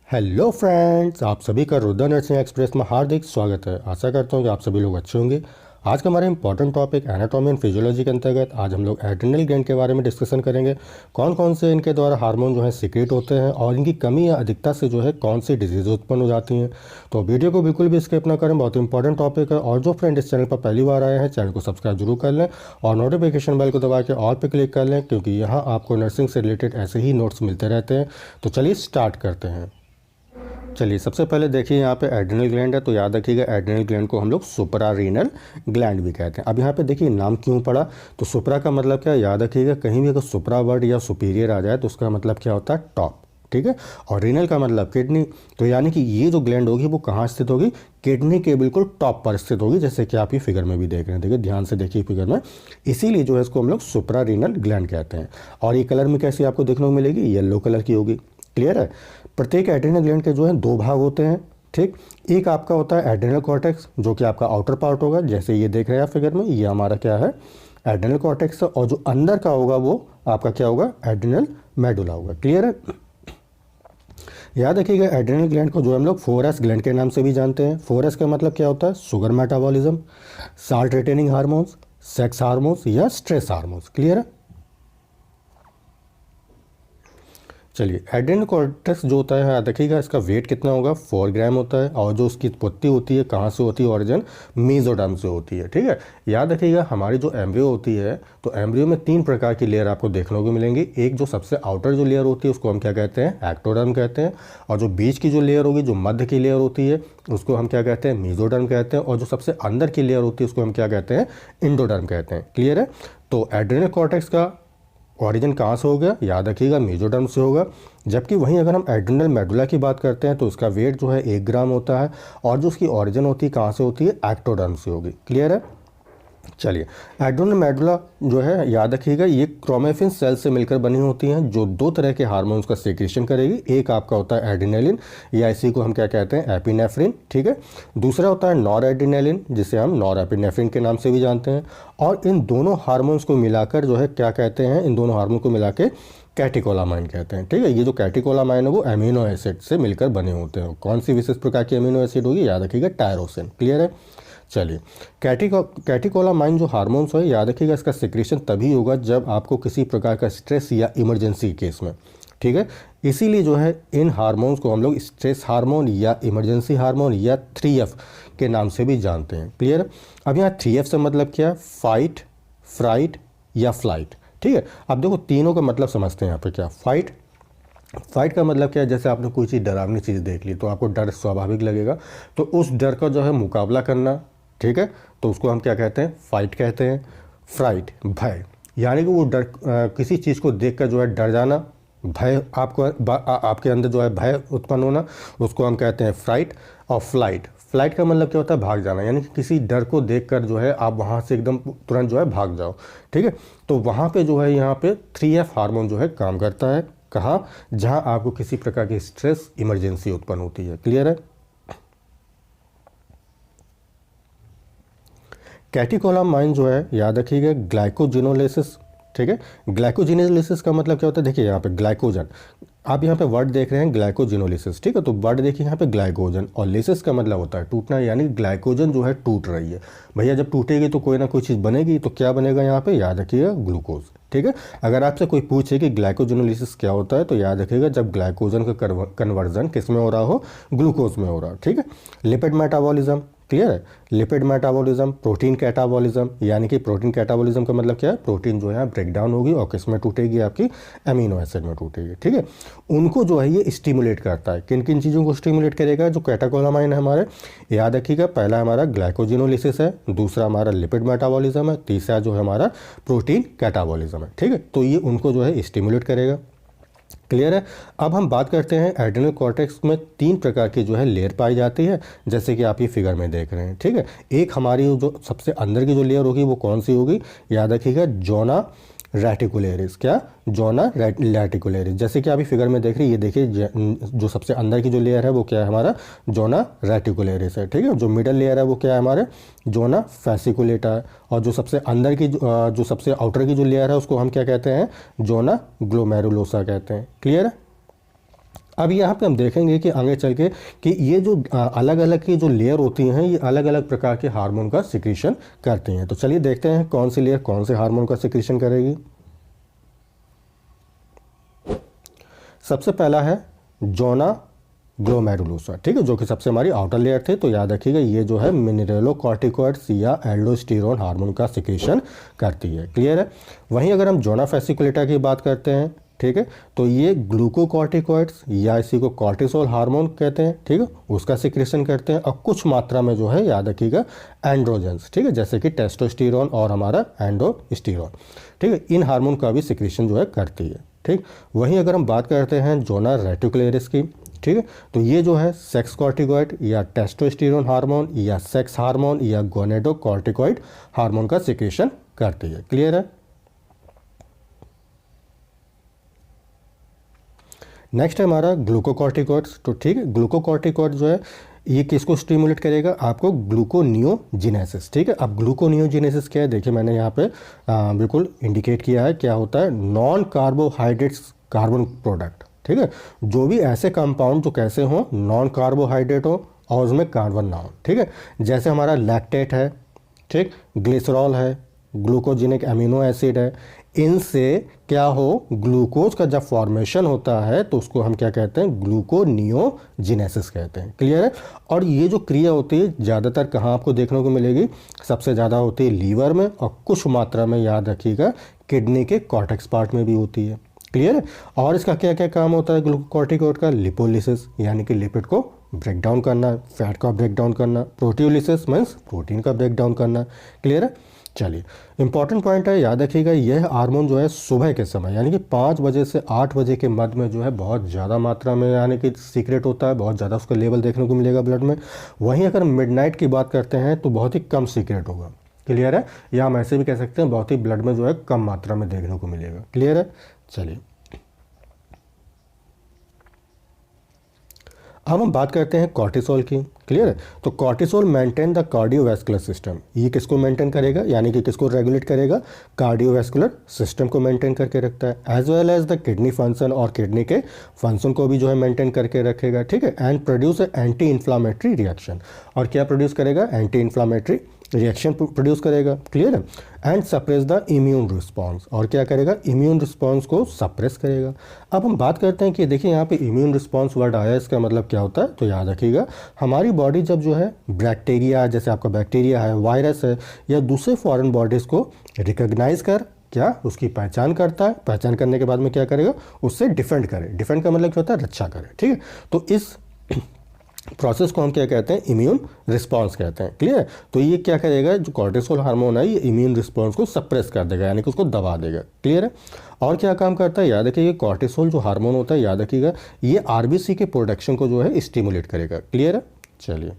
Hello friends, आप सभी का रुद्र नर्सिंग एक्सप्रेस में हार्दिक स्वागत है। आशा करता हूँ कि आप सभी लोग अच्छे होंगे। आज का हमारा important topic anatomy and physiology के अंतर्गत आज हम लोग एड्रिनल ग्लैंड के बारे में डिस्कशन करेंगे। कौन कौन से इनके द्वारा हार्मोन जो है सीक्रेट होते हैं और इनकी कमी या अधिकता से जो है कौन सी डिजीज उत्पन्न हो जाती हैं। तो वीडियो को बिल्कुल भी स्किप ना करें, बहुत इंपॉर्टेंट टॉपिक है। और जो फ्रेंड इस चैनल पर पहली बार आए हैं, चैनल को सब्सक्राइब जरूर कर लें और नोटिफिकेशन बेल को दबा के ऑल पे क्लिक कर लें, क्योंकि यहाँ आपको नर्सिंग से रिलेटेड ऐसे ही नोट्स मिलते रहते हैं। तो चलिए स्टार्ट करते हैं। चलिए सबसे पहले देखिए यहाँ पे एड्रिनल ग्लैंड है, तो याद रखिएगा एड्रिनल ग्लैंड को हम लोग सुप्रारीनल ग्लैंड भी कहते हैं। अब यहाँ पे देखिए नाम क्यों पड़ा, तो सुप्रा का मतलब क्या, याद रखिएगा कहीं भी अगर सुप्रा वर्ड या सुपीरियर आ जाए तो उसका मतलब क्या होता है, टॉप। ठीक है, और रीनल का मतलब किडनी। तो यानी कि ये जो ग्लैंड होगी वो कहाँ स्थित होगी, किडनी के बिल्कुल टॉप पर स्थित होगी, जैसे कि आप ये फिगर में भी देख रहे हैं। देखिए ध्यान से देखिए फिगर में, इसीलिए जो है इसको हम लोग सुप्रारीनल ग्लैंड कहते हैं। और ये कलर में कैसी आपको देखने को मिलेगी, येलो कलर की होगी। क्लियर है। प्रत्येक एड्रिनल ग्लैंड के जो है दो भाग होते हैं। ठीक, एक आपका होता है एड्रिनल कॉर्टेक्स, जो कि आपका आउटर पार्ट होगा, जैसे ये देख रहे हैं आप फिगर में, ये हमारा क्या है, एड्रिनल कॉर्टेक्स। और जो अंदर का होगा वो आपका क्या होगा, एड्रिनल मेडुला होगा। क्लियर है। याद रखिएगा एड्रिनल ग्लैंड को जो हम लोग 4S ग्लैंड के नाम से भी जानते हैं। 4S का मतलब क्या होता है, sugar metabolism, salt retaining hormones, sex hormones या स्ट्रेस हार्मोन्स। क्लियर है। चलिए एड्रिनल कॉर्टेक्स जो होता है, याद रखिएगा इसका वेट कितना होगा, 4 ग्राम होता है। और जो उसकी उत्पत्ति होती है कहाँ से होती है, ओरिजिन मेसोडर्म से होती है। ठीक है, याद रखिएगा हमारी जो एम्ब्रियो होती है, तो एम्ब्रियो में 3 प्रकार की लेयर आपको देखने को मिलेंगी। एक जो सबसे आउटर जो लेयर होती है उसको हम क्या कहते हैं, एक्टोडर्म कहते हैं। और जो बीच की जो लेयर होगी, जो मध्य की लेयर होती है, उसको हम क्या कहते हैं, मेसोडर्म कहते हैं। और जो सबसे अंदर की लेयर होती है उसको हम क्या कहते हैं, इंडोडर्म कहते हैं। क्लियर है। तो एड्रिनल कॉर्टेक्स का ऑरिजिन कहाँ से हो गया, याद रखिएगा मेसोडर्म से होगा। जबकि वहीं अगर हम एड्रिनल मेडुला की बात करते हैं तो उसका वेट जो है 1 ग्राम होता है। और जो उसकी ऑरिजिन होती है कहाँ से होती है, एक्टोडर्म से होगी। क्लियर है। चलिए एड्रिनल मेडुला जो है, याद रखिएगा ये क्रोमेफिन सेल से मिलकर बनी होती हैं, जो 2 तरह के हार्मोन्स का सीक्रेशन करेगी। एक आपका होता है एड्रिनलिन, या इसी को हम क्या कहते हैं, एपिनेफ्रिन। ठीक है। दूसरा होता है नॉर एड्रिनलिन, जिसे हम नॉर एपिनेफ्रिन के नाम से भी जानते हैं। और इन दोनों हार्मोन्स को मिलाकर जो है क्या कहते हैं, इन दोनों हार्मोन को मिला के कैटिकोलामाइन कहते हैं। ठीक है, ये जो कैटिकोलामाइन है वो अमीनो एसिड से मिलकर बने होते हैं। कौन सी विशेष प्रकार की अमीनो एसिड होगी, याद रखिएगा टायरोसिन। क्लियर है। चलिए कैटिकोलामाइन जो हार्मोन्स है, याद रखिएगा इसका सिक्रेशन तभी होगा जब आपको किसी प्रकार का स्ट्रेस या इमरजेंसी केस में। ठीक है, इसीलिए जो है इन हार्मोन्स को हम लोग स्ट्रेस हार्मोन या इमरजेंसी हार्मोन या 3F के नाम से भी जानते हैं। क्लियर है। अब यहाँ 3F से मतलब क्या है, फाइट, फ्राइट या फ्लाइट। ठीक है, अब देखो तीनों का मतलब समझते हैं यहाँ पे। क्या फाइट का मतलब क्या है, जैसे आपने कोई चीज़ डरावनी चीज़ देख ली तो आपको डर स्वाभाविक लगेगा, तो उस डर का जो है मुकाबला करना। ठीक है, तो उसको हम क्या कहते हैं, फाइट कहते हैं। फ्राइट, भय, यानी कि वो डर, किसी चीज़ को देखकर जो है डर जाना, भय आपको आपके अंदर जो है भय उत्पन्न होना, उसको हम कहते हैं फ्राइट। और फ्लाइट का मतलब क्या होता है, भाग जाना, यानी कि किसी डर को देखकर जो है आप वहाँ से एकदम तुरंत जो है भाग जाओ। ठीक है, तो वहाँ पे जो है यहाँ पे 3F हार्मोन जो है काम करता है। कहाँ, जहाँ आपको किसी प्रकार की स्ट्रेस इमरजेंसी उत्पन्न होती है। क्लियर है। कैटिकोलामाइन जो है, याद रखिएगा ग्लाइकोजिनोलिसिस। ठीक है, ग्लाइकोजिनोलिसिस का मतलब क्या होता है, देखिए यहाँ पे ग्लाइकोजन, आप यहाँ पे वर्ड देख रहे हैं ग्लाइकोजिनोलिसिस। ठीक है, तो वर्ड देखिए यहाँ पे ग्लाइकोजन, और लिसिस का मतलब होता है टूटना, यानी ग्लाइकोजन जो है टूट रही है। भैया जब टूटेगी तो कोई ना कोई चीज़ बनेगी, तो क्या बनेगा यहाँ पे, याद रखिएगा ग्लूकोज। ठीक है, अगर आपसे कोई पूछे कि ग्लाइकोजिनोलिसिस क्या होता है, तो याद रखिएगा जब ग्लाइकोजन का कन्वर्जन किस में हो रहा हो, ग्लूकोज में हो रहा हो। ठीक है। लिपिड मेटाबॉलिज्म, क्लियर है, लिपिड मेटाबॉलिज्म, प्रोटीन कैटाबॉलिज्म, यानी कि प्रोटीन कैटाबॉलिज्म का मतलब क्या है, प्रोटीन जो है ब्रेक डाउन होगी और किस में टूटेगी, आपकी अमीनो एसिड में टूटेगी। ठीक है, उनको जो है ये स्टिमुलेट करता है। किन किन चीज़ों को स्टिमुलेट करेगा, जो कैटाकोलामाइन है हमारे, याद रखिएगा पहला हमारा ग्लाइकोजिनोलिसिस है, दूसरा हमारा लिपिड मेटाबॉलिज्म है, तीसरा जो है हमारा प्रोटीन कैटाबॉलिज्म है। ठीक है, तो ये उनको जो है स्टिमुलेट करेगा। क्लियर है। अब हम बात करते हैं एड्रिनल कॉर्टेक्स में 3 प्रकार की जो है लेयर पाई जाती है, जैसे कि आप ये फिगर में देख रहे हैं। ठीक है, एक हमारी जो सबसे अंदर की जो लेयर होगी वो कौन सी होगी, याद रखिएगा जोना रेटिकुलेरिस। क्या, जोना रेटिकुलेरिस, जैसे कि आप फिगर में देख रहे हैं, ये देखिए जो सबसे अंदर की जो लेयर है वो क्या है, हमारा जोना रेटिकुलेरिस है। ठीक है, जो मिडल लेयर है वो क्या है, हमारे जोना फैसिकुलेटा है। और जो सबसे अंदर की जो सबसे आउटर की जो लेयर है उसको हम क्या कहते हैं, जोना ग्लोमेरुलोसा कहते हैं। क्लियर है। अब यहाँ पे हम देखेंगे कि आगे चल के कि ये जो अलग अलग की जो लेयर होती हैं ये अलग अलग प्रकार के हार्मोन का सिक्रीशन करती हैं। तो चलिए देखते हैं कौन सी लेयर कौन से हार्मोन का सिक्रीशन करेगी। सबसे पहला है जोना ग्लोमेरुलोसा, ठीक है, जो कि सबसे हमारी आउटर लेयर थी। तो याद रखिएगा ये जो है मिनरेलोकॉर्टिकॉइड्स या एल्डोस्टेरोन हार्मोन का सिक्रीशन करती है। क्लियर है। वहीं अगर हम जोना फेसिकुलेटा की बात करते हैं, ठीक है, तो ये ग्लूकोकॉर्टिकॉइड्स या इसी को कॉर्टिसोल हार्मोन कहते हैं, ठीक है, उसका सिक्रेशन करते हैं। और कुछ मात्रा में जो है याद रखिएगा एंड्रोजेंस, ठीक है, जैसे कि टेस्टोस्टेरोन और हमारा एंडोस्टेरोन, ठीक है, इन हार्मोन का भी सिक्रेशन जो है करती है। ठीक, वहीं अगर हम बात करते हैं जोना रेटिकुलरिस की, ठीक है, तो ये जो है सेक्स कॉर्टिकॉइड या टेस्टोस्टेरोन हार्मोन या सेक्स हार्मोन या गोनेडोकॉर्टिकॉइड हार्मोन का सिक्रेशन करती है। क्लियर है। नेक्स्ट है हमारा ग्लूकोकॉर्टिकॉइड्स। तो ठीक है, ग्लूकोकॉर्टिकॉइड जो है ये किसको स्टिमुलेट करेगा, आपको ग्लूकोनियोजेनेसिस, ठीक है। अब ग्लूकोनियोजेनेसिस क्या है, देखिए मैंने यहाँ पे बिल्कुल इंडिकेट किया है क्या होता है, नॉन कार्बोहाइड्रेट्स कार्बन प्रोडक्ट, ठीक है, जो भी ऐसे कंपाउंड जो कैसे हों, नॉन कार्बोहाइड्रेट हो और उसमें कार्बन ना हो, ठीक है, जैसे हमारा लैक्टेट है, ठीक, ग्लिसरॉल है, ग्लूकोजेनिक अमीनो एसिड है, इनसे क्या हो, ग्लूकोज का जब फॉर्मेशन होता है तो उसको हम क्या कहते हैं, ग्लूकोनियोजेनेसिस कहते हैं। क्लियर है। और ये जो क्रिया होती है ज़्यादातर कहाँ आपको देखने को मिलेगी, सबसे ज़्यादा होती है लीवर में और कुछ मात्रा में याद रखिएगा किडनी के कॉर्टेक्स पार्ट में भी होती है। क्लियर है। और इसका क्या क्या काम होता है ग्लूकोकॉर्टिकॉइड का, लिपोलिसिस यानी कि लिपिड को ब्रेक डाउन करना, फैट का ब्रेक डाउन करना, प्रोटियोलिसिस मीन्स प्रोटीन का ब्रेक डाउन करना। क्लियर है। चलिए इंपॉर्टेंट पॉइंट है, याद रखिएगा यह हार्मोन जो है सुबह के समय यानी कि 5 बजे से 8 बजे के मध्य में जो है बहुत ज़्यादा मात्रा में यानी कि सीक्रेट होता है, बहुत ज़्यादा उसका लेवल देखने को मिलेगा ब्लड में। वहीं अगर मिडनाइट की बात करते हैं तो बहुत ही कम सीक्रेट होगा। क्लियर है। या हम ऐसे भी कह सकते हैं बहुत ही ब्लड में जो है कम मात्रा में देखने को मिलेगा। क्लियर है। चलिए अब हम बात करते हैं कॉर्टिसोल की। क्लियर है। तो cortisol maintain the cardiovascular system, ये किसको मेंटेन करेगा यानी कि किसको रेगुलेट करेगा, कार्डियोवैस्कुलर सिस्टम को मेंटेन करके रखता है, as well as the kidney function, और किडनी के फंक्शन को भी जो है मेंटेन करके रखेगा। ठीक है। And produce anti inflammatory reaction, और क्या प्रोड्यूस करेगा, एंटी इन्फ्लामेटरी रिएक्शन प्रोड्यूस करेगा। क्लियर है। And suppress the immune response, और क्या करेगा, इम्यून रिस्पॉन्स को सप्रेस करेगा। अब हम बात करते हैं कि देखिए यहाँ पे इम्यून रिस्पॉन्स वर्ड आया, इसका मतलब क्या होता है, तो याद रखिएगा हमारी बॉडी जब जो है बैक्टीरिया, जैसे आपका बैक्टीरिया है, वायरस है, या दूसरे फॉरेन बॉडीज़ को रिकॉग्नाइज कर क्या उसकी पहचान करता है, पहचान करने के बाद में क्या करेगा, उससे डिफेंड करे। डिफेंड का मतलब क्या होता है, रक्षा करे। ठीक है। तो इस प्रोसेस को हम क्या कहते हैं, इम्यून रिस्पांस कहते हैं। क्लियर। तो ये क्या करेगा, जो कॉर्टिसोल हार्मोन है ये इम्यून रिस्पांस को सप्रेस कर देगा यानी कि उसको दबा देगा। क्लियर है। और क्या काम करता है, याद रखिएगा कॉर्टिसोल जो हार्मोन होता है, याद रखिएगा ये आरबीसी के प्रोडक्शन को जो है स्टिमुलेट करेगा। क्लियर है। चलिए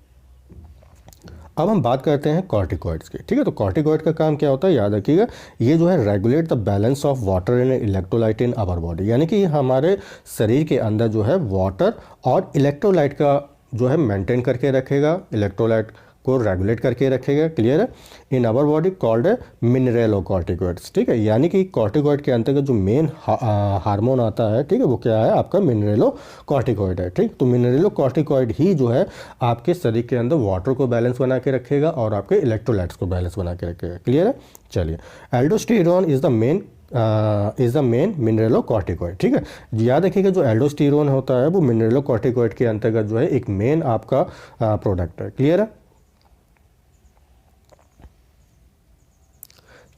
अब हम बात करते हैं कॉर्टिकॉइड्स की। ठीक है। तो कॉर्टिकॉइड का काम क्या होता है, याद रखिएगा ये जो है regulate the balance of water and electrolyte in our body, यानी कि ये हमारे शरीर के अंदर जो है वाटर और इलेक्ट्रोलाइट का जो है मेंटेन करके रखेगा, इलेक्ट्रोलाइट को रेगुलेट करके रखेगा। क्लियर है। इन आवर बॉडी कॉल्ड है मिनरेलोकॉर्टिकॉइड्स। ठीक है। यानी कि कॉर्टिकॉइड के अंतर्गत जो मेन हार्मोन आता है, ठीक है, वो क्या है, आपका मिनरेलोकॉर्टिकॉइड है। ठीक। तो मिनरेलोकॉर्टिकॉइड ही जो है आपके शरीर के अंदर वाटर को बैलेंस बना के रखेगा और आपके इलेक्ट्रोलाइट्स को बैलेंस बना के रखेगा। क्लियर है। चलिए एल्डोस्टेरोन इज द मेन मिनरेलोकॉर्टिकॉइड। ठीक है। याद रखिएगा जो एल्डोस्टेरोन होता है वो मिनरेलोकॉर्टिकॉइड के अंतर्गत जो है एक मेन आपका प्रोडक्ट है। क्लियर है।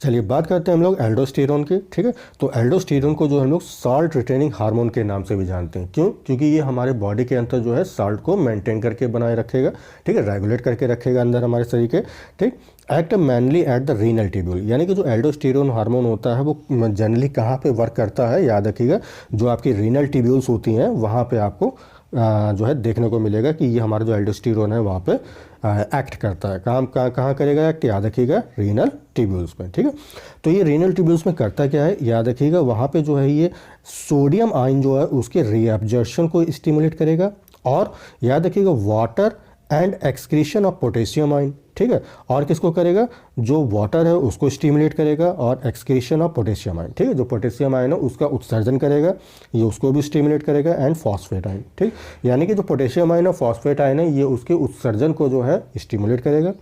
चलिए बात करते हैं हम लोग एल्डोस्टेरोन की। ठीक है। तो एल्डोस्टेरोन को जो हम लोग साल्ट रिटेनिंग हार्मोन के नाम से भी जानते हैं। क्यों, क्योंकि ये हमारे बॉडी के अंदर जो है साल्ट को मेंटेन करके बनाए रखेगा। ठीक है। रेगुलेट करके रखेगा अंदर हमारे शरीर के। ठीक। Act mainly at the renal tubule, यानी कि जो एल्डोस्टेरोन हार्मोन होता है वो जनरली कहाँ पे वर्क करता है, याद रखिएगा जो आपकी रीनल ट्यूब्यूल्स होती हैं वहाँ पे आपको जो है देखने को मिलेगा कि ये हमारा जो एल्डोस्टेरोन है वहाँ पे एक्ट करता है। काम कहाँ करेगा एक्ट, याद रखिएगा रीनल ट्यूब्यूल्स में। ठीक है। तो ये रीनल ट्यूब्यूल्स में करता क्या है, याद रखिएगा वहाँ पे जो है ये सोडियम आयन जो है उसके रीअब्जॉर्प्शन को स्टिमुलेट करेगा, और याद रखिएगा water and excretion of potassium ion. ठीक है। और किसको करेगा, जो वाटर है उसको स्टिमुलेट करेगा और एक्सक्रीशन ऑफ पोटेशियम आयन, ठीक है, जो पोटेशियम आयन है उसका उत्सर्जन करेगा, ये उसको भी स्टिमुलेट करेगा, एंड फॉस्फेट आयन, ठीक, यानी कि जो पोटेशियम आयन और फॉस्फेट आयन है ये उसके उत्सर्जन को जो है स्टिमुलेट करेगा।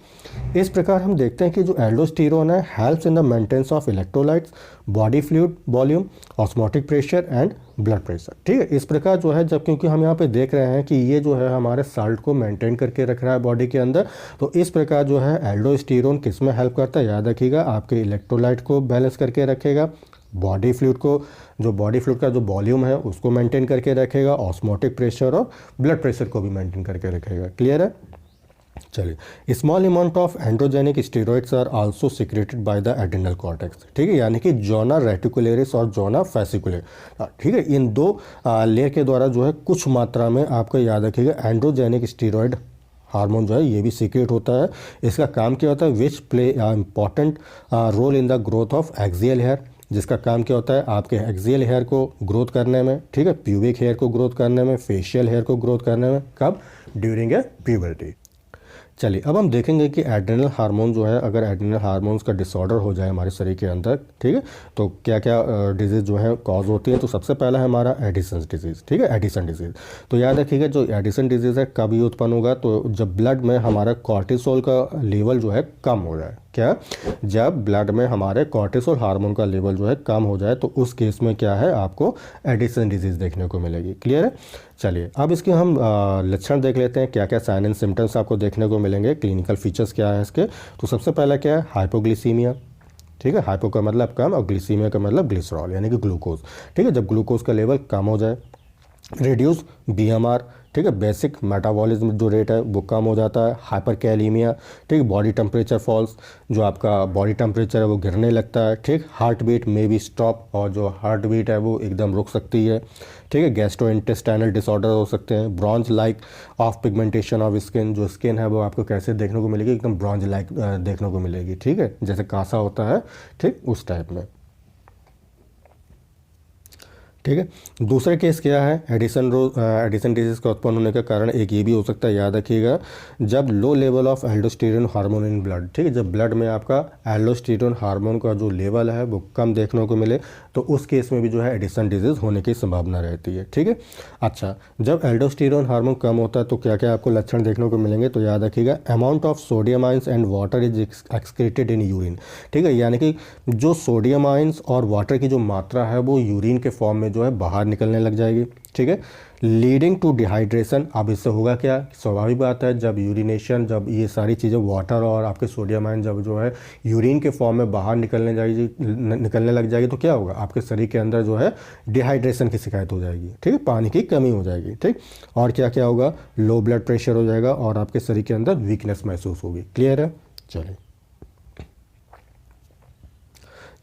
इस प्रकार हम देखते हैं कि जो एल्डोस्टेरोन है helps in the maintenance of electrolytes, body fluid volume, osmotic pressure and blood pressure, ठीक है। इस प्रकार जो है जब क्योंकि हम यहाँ पे देख रहे हैं कि ये जो है हमारे साल्ट को मेंटेन करके रख रहा है बॉडी के अंदर, तो इस प्रकार जो है एल्डोस्टेरोन किस में हेल्प करता है, याद रखिएगा, आपके इलेक्ट्रोलाइट को बैलेंस करके रखेगा, बॉडी फ्लूइड को, जो बॉडी फ्लूइड का जो वॉल्यूम है उसको मेंटेन करके रखेगा, ऑस्मोटिक प्रेशर और ब्लड प्रेशर को भी मेंटेन करके रखेगा। क्लियर है। चलिए, small amount of androgenic steroids are also secreted by the adrenal cortex, ठीक है, यानी कि जोना रेटिकुलरिस और जोना फैसिकुलर, ठीक है, इन दो लेयर के द्वारा जो है कुछ मात्रा में आपको याद रखिएगा एंड्रोजेनिक स्टेरॉइड हार्मोन जो है ये भी सीक्रेट होता है। इसका काम क्या होता है, which play important role in the growth of axial hair, जिसका काम क्या होता है आपके एक्सियल हेयर को ग्रोथ करने में, ठीक है, प्यूबिक हेयर को ग्रोथ करने में, फेशियल हेयर को ग्रोथ करने में, कब, ड्यूरिंग ए प्यूबर्टी। चलिए, अब हम देखेंगे कि एड्रिनल हार्मोन जो है, अगर एड्रिनल हार्मोन्स का डिसऑर्डर हो जाए हमारे शरीर के अंदर, ठीक है, तो क्या क्या डिजीज़ जो है कॉज होती है। तो सबसे पहला है हमारा एडिसन डिजीज़, ठीक है, एडिसन डिजीज़। तो याद रखिएगा जो एडिसन डिजीज़ है कब ये उत्पन्न होगा, तो जब ब्लड में हमारा कॉर्टिसोल का लेवल जो है कम हो जाए। क्या, जब ब्लड में हमारे कॉर्टिसोल हार्मोन का लेवल जो है कम हो जाए, तो उस केस में क्या है आपको एडिसन डिजीज़ देखने को मिलेगी। क्लियर है। चलिए, अब इसके हम लक्षण देख लेते हैं, क्या क्या साइन एंड सिम्टम्स आपको देखने को मिलेंगे, क्लिनिकल फीचर्स क्या है इसके। तो सबसे पहला क्या है, हाइपोग्लिसीमिया, ठीक है, हाइपो का मतलब कम और ग्लिसीमिया का मतलब ग्लिसरॉल यानी कि ग्लूकोज, ठीक है, जब ग्लूकोज का लेवल कम हो जाए। रिड्यूस बीएमआर, ठीक है, बेसिक मेटाबॉलिज्म जो रेट है वो कम हो जाता है। हाइपर कैलीमिया, ठीक है, बॉडी टेम्परेचर फॉल्स, जो आपका बॉडी टेम्परेचर है वो गिरने लगता है। ठीक, हार्ट बीट में भी स्टॉप, और जो हार्ट बीट है वो एकदम रुक सकती है। ठीक है, गैस्ट्रोइंटेस्टाइनल डिसऑर्डर हो सकते हैं। Bronze like of pigmentation of skin, जो स्किन है वो आपको कैसे देखने को मिलेगी, एकदम ब्रॉन्ज लाइक देखने को मिलेगी। ठीक है, जैसे कांसा होता है, ठीक उस टाइप में। ठीक है, दूसरा केस क्या है, एडिसन डिजीज़ का उत्पन्न होने का कारण एक ये भी हो सकता है, याद रखिएगा, जब low level of aldosterone hormone in blood. ठीक है, जब ब्लड में आपका एल्डोस्टेरोन हार्मोन का जो लेवल है वो कम देखने को मिले, तो उस केस में भी जो है एडिसन डिजीज़ होने की संभावना रहती है। ठीक है, अच्छा, जब एल्डोस्टेरोन हार्मोन कम होता है तो क्या क्या आपको लक्षण देखने को मिलेंगे, तो याद रखिएगा, amount of sodium ions and water is excreted in urine. ठीक है, यानी कि जो सोडियम आयंस और वाटर की जो मात्रा है वो यूरिन के फॉर्म में जो है बाहर निकलने लग जाएगी। ठीक है, लीडिंग टू डिहाइड्रेशन। अब इससे होगा क्या, स्वाभाविक बात है, जब यूरिनेशन, जब ये सारी चीज़ें वाटर और आपके सोडियम आयन जब जो है यूरिन के फॉर्म में बाहर निकलने लग जाएगी, तो क्या होगा, आपके शरीर के अंदर जो है डिहाइड्रेशन की शिकायत हो जाएगी। ठीक है, पानी की कमी हो जाएगी। ठीक, और क्या क्या होगा, लो ब्लड प्रेशर हो जाएगा और आपके शरीर के अंदर वीकनेस महसूस होगी। क्लियर है।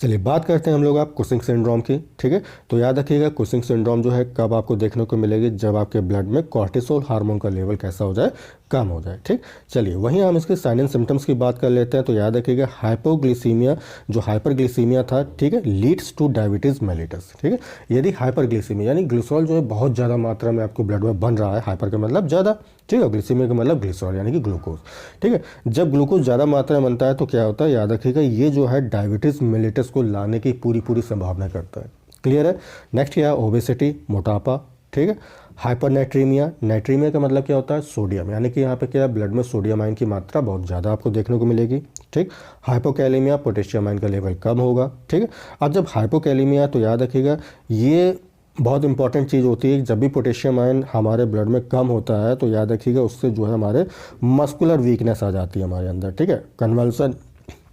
चलिए बात करते हैं हम लोग आप कुशिंग सिंड्रोम की। ठीक है, तो याद रखिएगा, कुशिंग सिंड्रोम जो है कब आपको देखने को मिलेगी, जब आपके ब्लड में कॉर्टिसोल हार्मोन का लेवल कैसा हो जाए, कम हो जाए। ठीक, चलिए वहीं हम इसके साइन एंड सिम्टम्स की बात कर लेते हैं। तो याद रखिएगा, हाइपोग्लिसीमिया, जो हाइपरग्लिसीमिया था, ठीक है, लीड्स टू डायबिटीज़ मेलिटस। ठीक है, यदि हाइपरग्लिसीमिया यानी ग्लिसरॉल जो है बहुत ज़्यादा मात्रा में आपको ब्लड में बन रहा है, हाइपर का मतलब ज़्यादा, ठीक है, ग्लिसीमिया का मतलब ग्लिसरॉल यानी कि ग्लूकोज। ठीक है, जब ग्लूकोज ज़्यादा मात्रा में बनता है तो क्या होता है, याद रखिएगा, ये जो है डायबिटीज़ मेलिटस को लाने की पूरी संभावना करता है। क्लियर है। नेक्स्ट क्या है, ओबेसिटी, मोटापा। ठीक है, हाइपरनाइट्रीमिया, नाइट्रीमिया का मतलब क्या होता है, सोडियम, यानी कि यहाँ पे क्या है, ब्लड में सोडियम आयन की मात्रा बहुत ज़्यादा आपको देखने को मिलेगी। ठीक, हाइपोकैलेमिया, पोटेशियम आयन का लेवल कम होगा। ठीक है, अब जब हाइपोकैलेमिया, तो याद रखिएगा, ये बहुत इंपॉर्टेंट चीज़ होती है, जब भी पोटेशियम आयन हमारे ब्लड में कम होता है तो याद रखिएगा, उससे जो है हमारे मस्कुलर वीकनेस आ जाती है हमारे अंदर। ठीक है, कन्वल्सन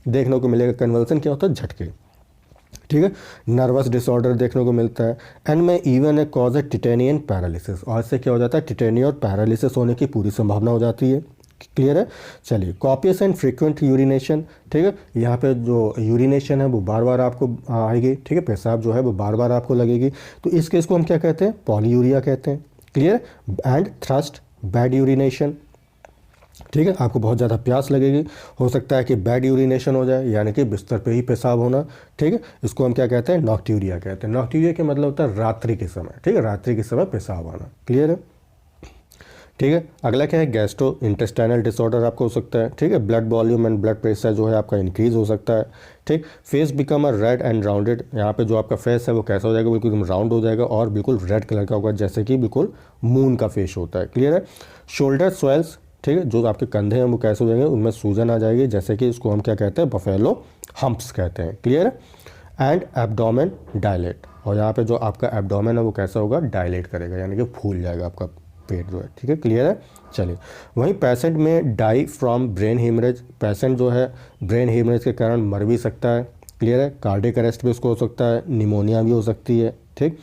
देखने को मिलेगा। कन्वल्सन क्या होता है, झटके। ठीक है, नर्वस डिसऑर्डर देखने को मिलता है, एंड में even a cause a titanian paralysis, और इससे क्या हो जाता है, टिटेनिया और पैरालिसिस होने की पूरी संभावना हो जाती है। क्लियर है। चलिए, कॉपियस एंड फ्रीक्वेंट यूरिनेशन। ठीक है, यहाँ पे जो यूरिनेशन है वो बार बार आपको आएगी। ठीक है, पेशाब जो है वो बार बार आपको लगेगी, तो इस केस को हम क्या कहते हैं, पॉलीयूरिया कहते हैं। Clear, and thrust, bad urination. ठीक है, आपको बहुत ज़्यादा प्यास लगेगी, हो सकता है कि बैड यूरिनेशन हो जाए, यानी कि बिस्तर पे ही पेशाब होना। ठीक है, इसको हम क्या कहते हैं, नॉक्ट्यूरिया कहते हैं। नॉक्ट्यूरिया का मतलब होता है रात्रि के समय। ठीक है, रात्रि के समय पेशाब आना। क्लियर है। ठीक है। अगला क्या है, गैस्ट्रो इंटेस्टाइनल डिसऑर्डर आपको हो सकता है, ठीक है। Blood volume and blood pressure जो है आपका इंक्रीज हो सकता है, ठीक। Face become a red and rounded, यहाँ पे जो आपका फेस है वो कैसा हो जाएगा, बिल्कुल एकदम राउंड हो जाएगा और बिल्कुल रेड कलर का होगा, जैसे कि बिल्कुल मून का फेस होता है, क्लियर है। शोल्डर स्वेल्स, ठीक है, जो आपके कंधे हैं वो कैसे हो जाएंगे, उनमें सूजन आ जाएगी, जैसे कि इसको हम क्या कहते हैं, बफेलो हम्प्स कहते हैं, क्लियर है। एंड एब्डोमेन डायलेट, और यहाँ पे जो आपका एब्डोमेन है वो कैसा होगा, डायलेट करेगा, यानी कि फूल जाएगा आपका पेट जो है, ठीक है, क्लियर है। चलिए, वहीं पेशेंट में die from brain haemorrhage, patient जो है ब्रेन हेमरेज के कारण मर भी सकता है, क्लियर है। कार्डियक अरेस्ट भी उसको हो सकता है, निमोनिया भी हो सकती है, ठीक।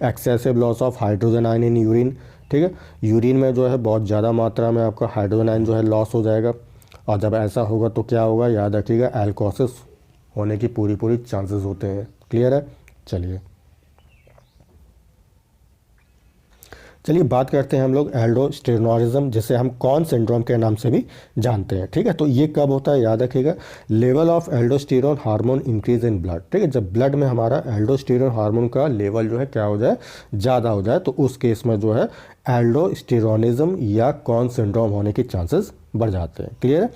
Excessive loss of hydrogen ion in urine, ठीक है, यूरिन में जो है बहुत ज़्यादा मात्रा में आपका हाइड्रोजन आयन जो है लॉस हो जाएगा, और जब ऐसा होगा तो क्या होगा, याद रखिएगा, एल्कोसिस होने की पूरी चांसेस होते हैं, क्लियर है। चलिए बात करते हैं हम लोग एल्डोस्टेरोनिज्म, जिसे हम कॉन सिंड्रोम के नाम से भी जानते हैं, ठीक है। तो ये कब होता है, याद रखिएगा, level of aldosterone hormone increase in blood, ठीक है, जब ब्लड में हमारा एल्डोस्टेरोन हार्मोन का लेवल जो है क्या हो जाए, ज़्यादा हो जाए, तो उस केस में जो है एल्डोस्टेरोनिज्म या कॉन सिंड्रोम होने के चांसेस बढ़ जाते हैं, क्लियर है।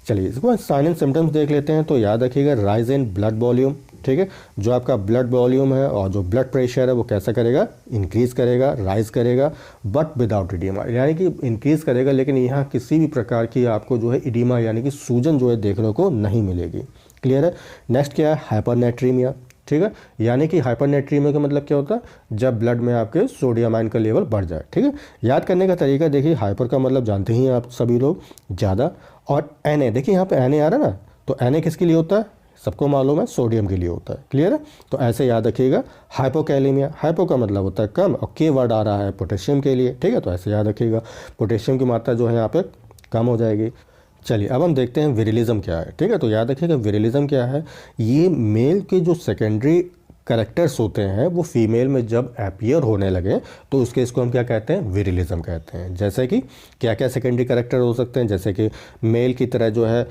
चलिए इसको साइन एंड सिम्टम्स देख लेते हैं। तो याद रखिएगा, राइज इन ब्लड वॉल्यूम, ठीक है, जो आपका ब्लड वॉल्यूम है और जो ब्लड प्रेशर है वो कैसा करेगा, इंक्रीज करेगा, राइज करेगा, बट विदाउट इडीमा, यानी कि इंक्रीज करेगा लेकिन यहाँ किसी भी प्रकार की आपको जो है इडीमा यानी कि सूजन जो है देखने को नहीं मिलेगी, क्लियर है। नेक्स्ट क्या है, हाइपरनेट्रीमिया, ठीक है, यानी कि हाइपरनेट्रीमिया का मतलब क्या होता है, जब ब्लड में आपके सोडियम आयन का लेवल बढ़ जाए, ठीक है। याद करने का तरीका देखिए, हाइपर का मतलब जानते ही हैं आप सभी लोग, ज़्यादा, और Na, देखिए यहाँ पे Na आ रहा है ना, तो Na किसके लिए होता है, सबको मालूम है, सोडियम के लिए होता है, क्लियर है। तो ऐसे याद रखिएगा। हाइपोकैलेमिया, हाइपो का मतलब होता है कम, और के वर्ड आ रहा है पोटेशियम के लिए, ठीक है, तो ऐसे याद रखिएगा, पोटेशियम की मात्रा जो है यहाँ पे कम हो जाएगी। चलिए अब हम देखते हैं विरिलिज्म क्या है, ठीक है। तो याद रखिएगा, विरिलिज्म क्या है, ये मेल के जो सेकेंडरी करेक्टर्स होते हैं वो फीमेल में जब अपीयर होने लगे तो उसके इसको हम क्या कहते हैं, विरिलिज्म कहते हैं। जैसे कि क्या क्या सेकेंडरी करेक्टर हो सकते हैं, जैसे कि मेल की तरह जो है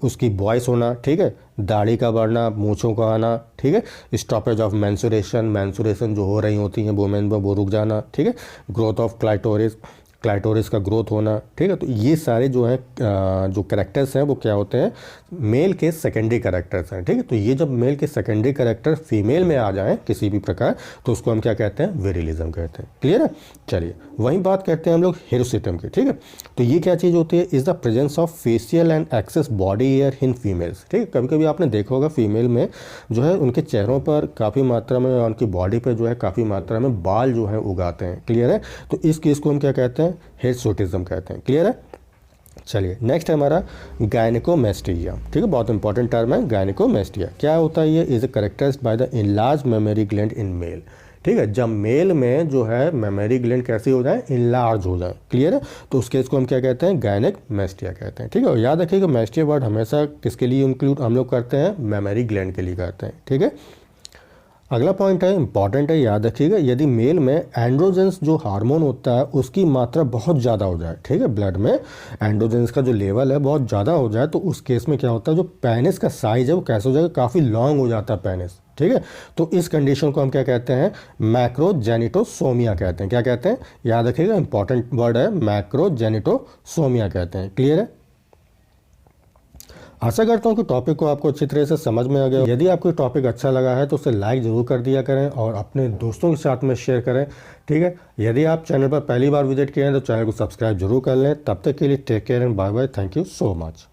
उसकी वॉइस होना, ठीक है, दाढ़ी का बढ़ना, मूँछों का आना, ठीक है, स्टॉपेज ऑफ मैंसुरेशन जो हो रही होती हैं वुमेन में वो रुक जाना, ठीक है, ग्रोथ ऑफ क्लाइटोरिस का ग्रोथ होना, ठीक है। तो ये सारे जो है जो करेक्टर्स हैं वो क्या होते हैं, मेल के सेकेंडरी करेक्टर्स हैं, ठीक है। तो ये जब मेल के सेकेंडरी करेक्टर फीमेल में आ जाएं किसी भी प्रकार तो उसको हम क्या कहते हैं, विरिलिज्म कहते हैं, क्लियर है। चलिए वहीं बात करते हैं हम लोग हिरोसिटम की, ठीक है। तो ये क्या चीज़ होती है, is the presence of facial and access body here in females, ठीक है। कभी कभी आपने देखा होगा फीमेल में जो है उनके चेहरों पर काफ़ी मात्रा में, उनकी बॉडी पर जो है काफ़ी मात्रा में बाल जो है उगाते हैं, क्लियर है। तो इस केस को हम क्या कहते हैं, हिर्सुटिज्म कहते हैं, क्लियर है। चलिए नेक्स्ट है हमारा गायनेकोमेस्टिया, ठीक है, बहुत इंपॉर्टेंट टर्म है गायनेकोमेस्टिया। क्या होता है, ये is characterised by the enlarge mammary gland in male, ठीक है, जब मेल में जो है मेमोरी ग्लैंड कैसी हो जाए, इनलार्ज हो जाए, क्लियर है। तो उस केस को हम क्या कहते हैं, गायनेकोमेस्टिया कहते हैं, ठीक है। और याद रखिएगा मेस्टिया वर्ड हमेशा किसके लिए इंक्लूड हम लोग करते हैं, मेमोरी ग्लैंड के लिए करते हैं, ठीक है। अगला पॉइंट है, इंपॉर्टेंट है, याद रखिएगा, यदि मेल में एंड्रोजेंस जो हार्मोन होता है उसकी मात्रा बहुत ज़्यादा हो जाए, ठीक है, ब्लड में एंड्रोजेंस का जो लेवल है बहुत ज़्यादा हो जाए तो उस केस में क्या होता है, जो पेनिस का साइज है वो कैसे हो जाएगा, काफ़ी लॉन्ग हो जाता है पेनिस, ठीक है। तो इस कंडीशन को हम क्या कहते हैं, मैक्रोजेनिटोसोमिया कहते हैं। क्या कहते हैं, याद रखिएगा, इंपॉर्टेंट वर्ड है, मैक्रोजेनिटोसोमिया कहते हैं, क्लियर है। आशा करता हूँ कि टॉपिक को आपको अच्छी तरह से समझ में आ गया। यदि आपको टॉपिक अच्छा लगा है तो उसे लाइक ज़रूर कर दिया करें और अपने दोस्तों के साथ में शेयर करें, ठीक है। यदि आप चैनल पर पहली बार विजिट किए हैं तो चैनल को सब्सक्राइब जरूर कर लें। तब तक के लिए take care and bye bye, thank you so much.